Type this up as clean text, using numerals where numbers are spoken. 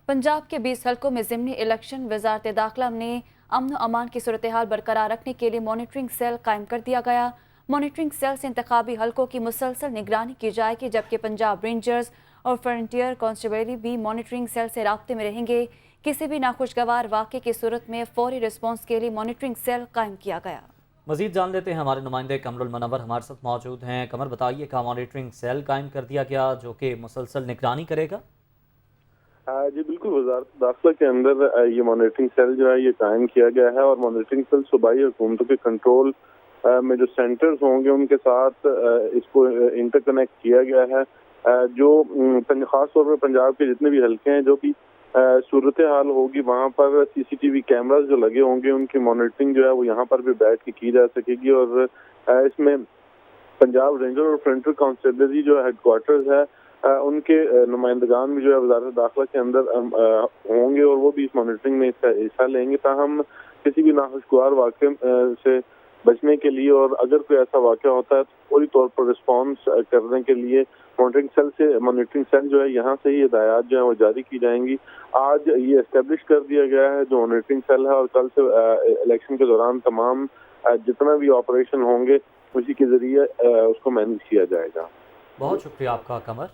पंजाब के 20 हलकों में ज़िमनी इलेक्शन वज़ारत दाखिला ने अमन व अमान की सूरत-ए-हाल बरकरार रखने के लिए मॉनिटरिंग सेल कायम कर दिया गया। मॉनिटरिंग सेल से इंतखाबी हलकों की मुसलसल निगरानी की जाएगी, जबकि पंजाब रेंजर्स और फ्रंटियर कांस्टेबली भी मॉनिटरिंग सेल से राब्ते में रहेंगे। किसी भी नाखुशगवार वाक़े की सूरत में फौरी रिस्पॉन्स के लिए मॉनिटरिंग सेल कायम किया गया। मजीद जान लेते हैं, हमारे नुमाइंदे कमरुल मुनव्वर हमारे साथ मौजूद हैं। कमर, बताइए, का मॉनिटरिंग सेल कायम कर दिया गया जो कि मुसलसल निगरानी करेगा? जी बिल्कुल, वज़ारत दाखिला के अंदर ये मॉनिटरिंग सेल जो है ये कायम किया गया है और मॉनिटरिंग सेल सूबाई हुकूमतों के कंट्रोल में जो सेंटर्स होंगे उनके साथ इसको इंटरकनेक्ट किया गया है। जो खास तौर पर पंजाब के जितने भी हल्के हैं, जो भी सूरत हाल होगी वहाँ पर सीसीटीवी कैमरास जो लगे होंगे उनकी मॉनिटरिंग जो है वो यहाँ पर भी बैठ के की जा सकेगी। और इसमें पंजाब रेंजर और फ्रंटियर कांस्टेबलरी जो हेडक्वार्टर्स है उनके नुमाइंदगान भी जो है वज़ारत दाखिला के अंदर होंगे और वो भी इस मॉनिटरिंग में इसका हिस्सा लेंगे, ताहम किसी भी नाखुशगवार वाक़े से बचने के लिए और अगर कोई ऐसा वाक़या होता है तो फौरी तौर पर रिस्पॉन्स करने के लिए मॉनिटरिंग सेल जो है यहाँ से ही हिदायत जो है वो जारी की जाएंगी। आज ये एस्टेब्लिश कर दिया गया है जो मॉनिटरिंग सेल है और कल से इलेक्शन के दौरान तमाम जितना भी ऑपरेशन होंगे उसी के जरिए उसको मैनेज किया जाएगा। बहुत शुक्रिया आपका, कमर।